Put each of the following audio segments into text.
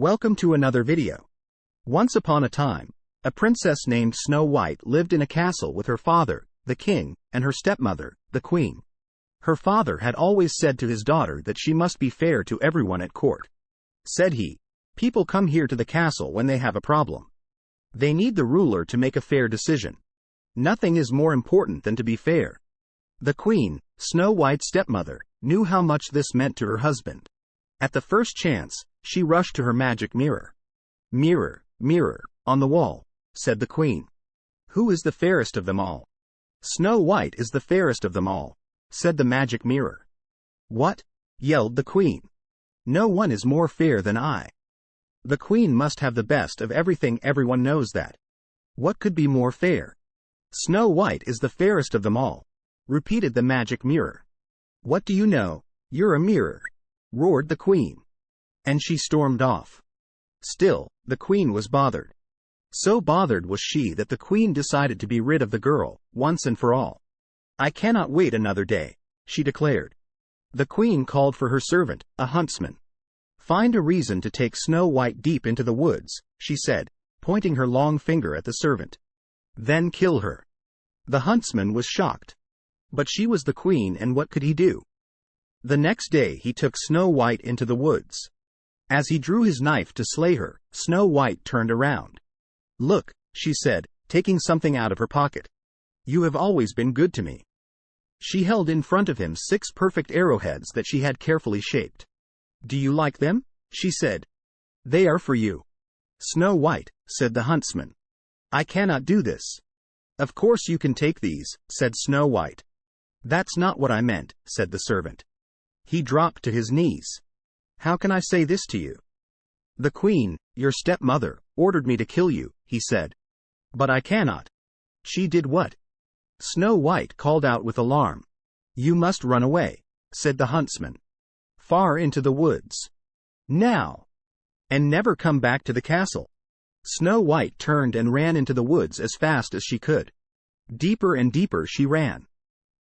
Welcome to another video. Once upon a time, a princess named Snow White lived in a castle with her father, the king, and her stepmother, the queen. Her father had always said to his daughter that she must be fair to everyone at court. Said he, "People come here to the castle when they have a problem. They need the ruler to make a fair decision. Nothing is more important than to be fair." The queen, Snow White's stepmother, knew how much this meant to her husband. At the first chance, she rushed to her magic mirror. "Mirror, mirror, on the wall," said the queen. "Who is the fairest of them all?" "Snow White is the fairest of them all," said the magic mirror. "What?" yelled the queen. "No one is more fair than I. The queen must have the best of everything, everyone knows that. What could be more fair?" "Snow White is the fairest of them all," repeated the magic mirror. "What do you know? You're a mirror," roared the queen. And she stormed off. Still, the queen was bothered. So bothered was she that the queen decided to be rid of the girl, once and for all. "I cannot wait another day," she declared. The queen called for her servant, a huntsman. "Find a reason to take Snow White deep into the woods," she said, pointing her long finger at the servant. "Then kill her." The huntsman was shocked. But she was the queen, and what could he do? The next day he took Snow White into the woods. As he drew his knife to slay her, Snow White turned around. "Look," she said, taking something out of her pocket. "You have always been good to me." She held in front of him 6 perfect arrowheads that she had carefully shaped. "Do you like them?" she said. "They are for you." "Snow White," said the huntsman, "I cannot do this." "Of course you can take these," said Snow White. "That's not what I meant," said the servant. He dropped to his knees. "How can I say this to you?" "The queen, your stepmother, ordered me to kill you," he said. "But I cannot." "She did what?" Snow White called out with alarm. "You must run away," said the huntsman. "Far into the woods. Now. And never come back to the castle." Snow White turned and ran into the woods as fast as she could. Deeper and deeper she ran.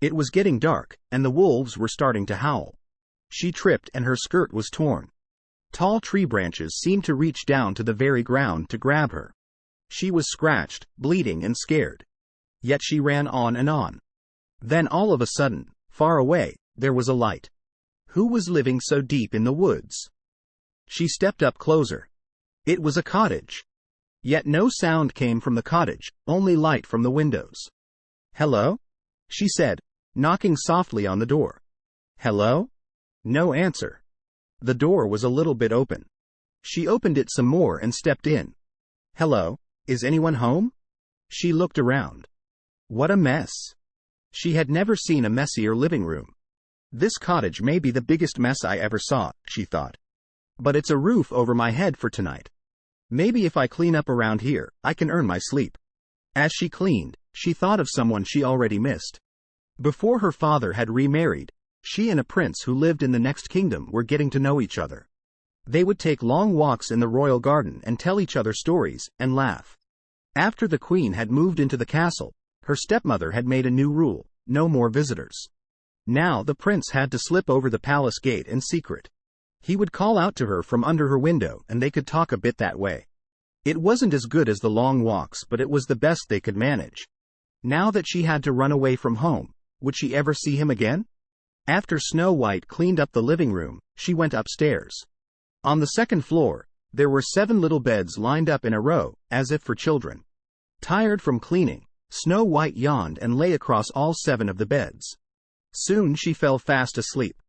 It was getting dark, and the wolves were starting to howl. She tripped and her skirt was torn. Tall tree branches seemed to reach down to the very ground to grab her. She was scratched, bleeding and scared. Yet she ran on and on. Then all of a sudden, far away, there was a light. Who was living so deep in the woods? She stepped up closer. It was a cottage. Yet no sound came from the cottage, only light from the windows. "Hello?" she said, knocking softly on the door. "Hello?" No answer. The door was a little bit open. She opened it some more and stepped in. "Hello, is anyone home?" She looked around. What a mess. She had never seen a messier living room. "This cottage may be the biggest mess I ever saw," she thought. "But it's a roof over my head for tonight. Maybe if I clean up around here, I can earn my sleep." As she cleaned, she thought of someone she already missed. Before her father had remarried, she and a prince who lived in the next kingdom were getting to know each other. They would take long walks in the royal garden and tell each other stories, and laugh. After the queen had moved into the castle, her stepmother had made a new rule: no more visitors. Now the prince had to slip over the palace gate in secret. He would call out to her from under her window and they could talk a bit that way. It wasn't as good as the long walks, but it was the best they could manage. Now that she had to run away from home, would she ever see him again? After Snow White cleaned up the living room, she went upstairs. On the second floor, there were 7 little beds lined up in a row, as if for children. Tired from cleaning, Snow White yawned and lay across all 7 of the beds. Soon she fell fast asleep.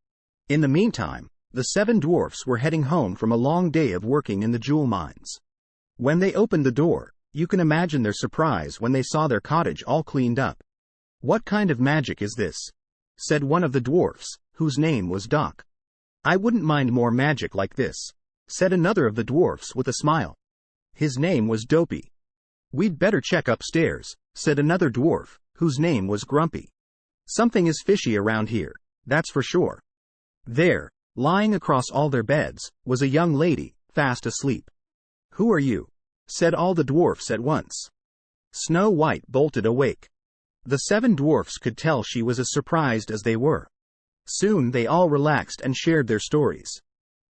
In the meantime, the 7 dwarfs were heading home from a long day of working in the jewel mines. When they opened the door, you can imagine their surprise when they saw their cottage all cleaned up. "What kind of magic is this?" said one of the dwarfs, whose name was Doc. "I wouldn't mind more magic like this," said another of the dwarfs with a smile. His name was Dopey. "We'd better check upstairs," said another dwarf, whose name was Grumpy. "Something is fishy around here, that's for sure." There, lying across all their beds, was a young lady, fast asleep. "Who are you?" said all the dwarfs at once. Snow White bolted awake. The 7 dwarfs could tell she was as surprised as they were. Soon they all relaxed and shared their stories.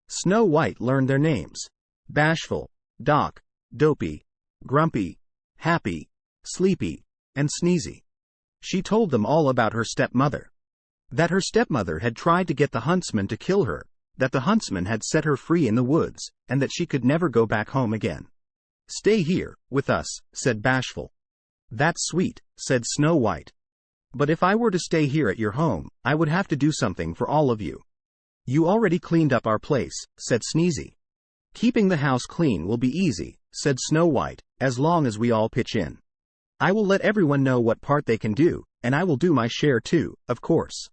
Snow White learned their names. bashful, doc, dopey, grumpy, happy, sleepy, and sneezy. She told them all about her stepmother. That her stepmother had tried to get the huntsman to kill her, that the huntsman had set her free in the woods, and that she could never go back home again. "Stay here, with us," said Bashful. "That's sweet," said Snow White. "But if I were to stay here at your home, I would have to do something for all of you." "You already cleaned up our place," said Sneezy. "Keeping the house clean will be easy," said Snow White, "as long as we all pitch in. I will let everyone know what part they can do, and I will do my share too, of course."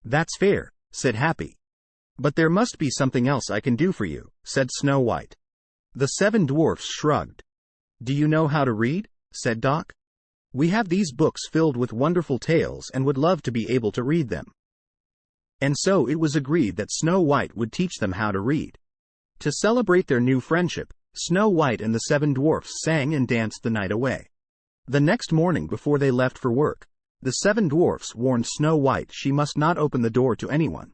"That's fair," said Happy. "But there must be something else I can do for you," said Snow White. The seven dwarfs shrugged. "Do you know how to read?" said Doc. "We have these books filled with wonderful tales and would love to be able to read them." And so it was agreed that Snow White would teach them how to read. To celebrate their new friendship, Snow White and the seven dwarfs sang and danced the night away. The next morning before they left for work, the seven dwarfs warned Snow White she must not open the door to anyone.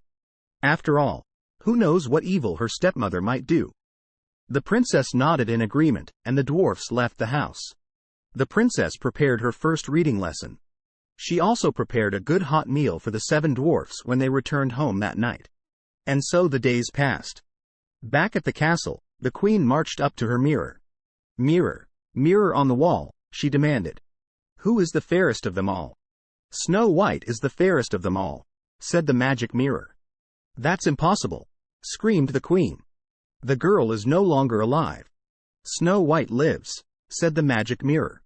After all, who knows what evil her stepmother might do? The princess nodded in agreement, and the dwarfs left the house. The princess prepared her first reading lesson. She also prepared a good hot meal for the seven dwarfs when they returned home that night. And so the days passed. Back at the castle, the queen marched up to her mirror. "Mirror, mirror on the wall," she demanded, "who is the fairest of them all?" "Snow White is the fairest of them all," said the magic mirror. "That's impossible," screamed the queen. "The girl is no longer alive." "Snow White lives," said the magic mirror.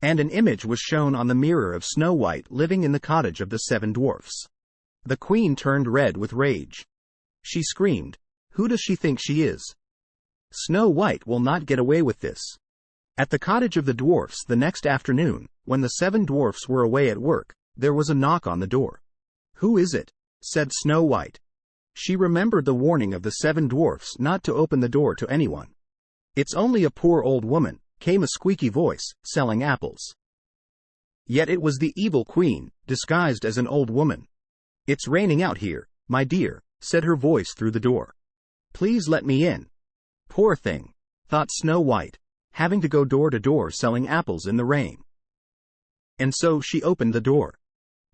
And an image was shown on the mirror of Snow White living in the cottage of the seven dwarfs. The queen turned red with rage. She screamed, "Who does she think she is? Snow White will not get away with this." At the cottage of the dwarfs the next afternoon, when the seven dwarfs were away at work, there was a knock on the door. "Who is it?" said Snow White. She remembered the warning of the seven dwarfs not to open the door to anyone. "It's only a poor old woman," came a squeaky voice, "selling apples." Yet it was the evil queen, disguised as an old woman. "It's raining out here, my dear," said her voice through the door. "Please let me in." "Poor thing," thought Snow White, having to go door to door selling apples in the rain. And so she opened the door.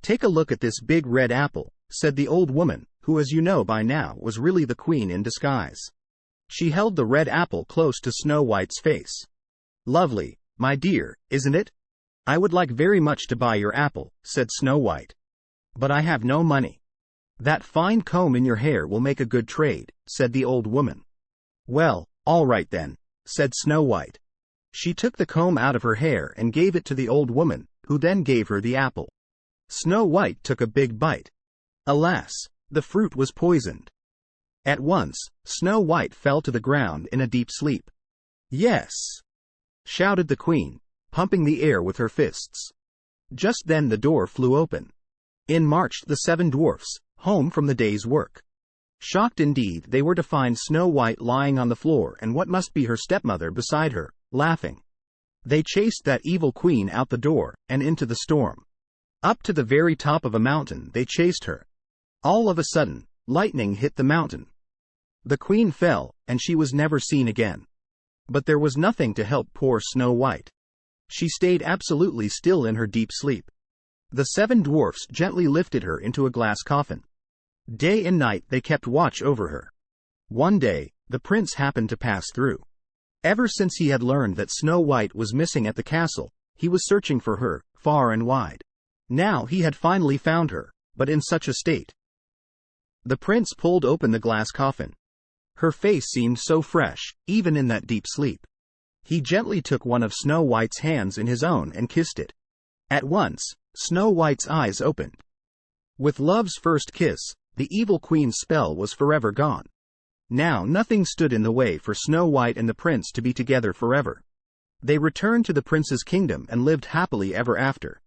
"Take a look at this big red apple," said the old woman, who, as you know by now, was really the queen in disguise. She held the red apple close to Snow White's face. "Lovely, my dear, isn't it? I would like very much to buy your apple," said Snow White. "But I have no money." "That fine comb in your hair will make a good trade," said the old woman. "Well, all right then," said Snow White. She took the comb out of her hair and gave it to the old woman, who then gave her the apple. Snow White took a big bite. Alas, the fruit was poisoned. At once, Snow White fell to the ground in a deep sleep. "Yes!" shouted the queen, pumping the air with her fists. Just then the door flew open. In marched the seven dwarfs, home from the day's work. Shocked indeed they were to find Snow White lying on the floor and what must be her stepmother beside her, laughing. They chased that evil queen out the door, and into the storm. Up to the very top of a mountain they chased her. All of a sudden, lightning hit the mountain. The queen fell, and she was never seen again. But there was nothing to help poor Snow White. She stayed absolutely still in her deep sleep. The seven dwarfs gently lifted her into a glass coffin. Day and night they kept watch over her. One day, the prince happened to pass through. Ever since he had learned that Snow White was missing at the castle, he was searching for her, far and wide. Now he had finally found her, but in such a state. The prince pulled open the glass coffin. Her face seemed so fresh, even in that deep sleep. He gently took one of Snow White's hands in his own and kissed it. At once, Snow White's eyes opened. With love's first kiss, the evil queen's spell was forever gone. Now nothing stood in the way for Snow White and the prince to be together forever. They returned to the prince's kingdom and lived happily ever after.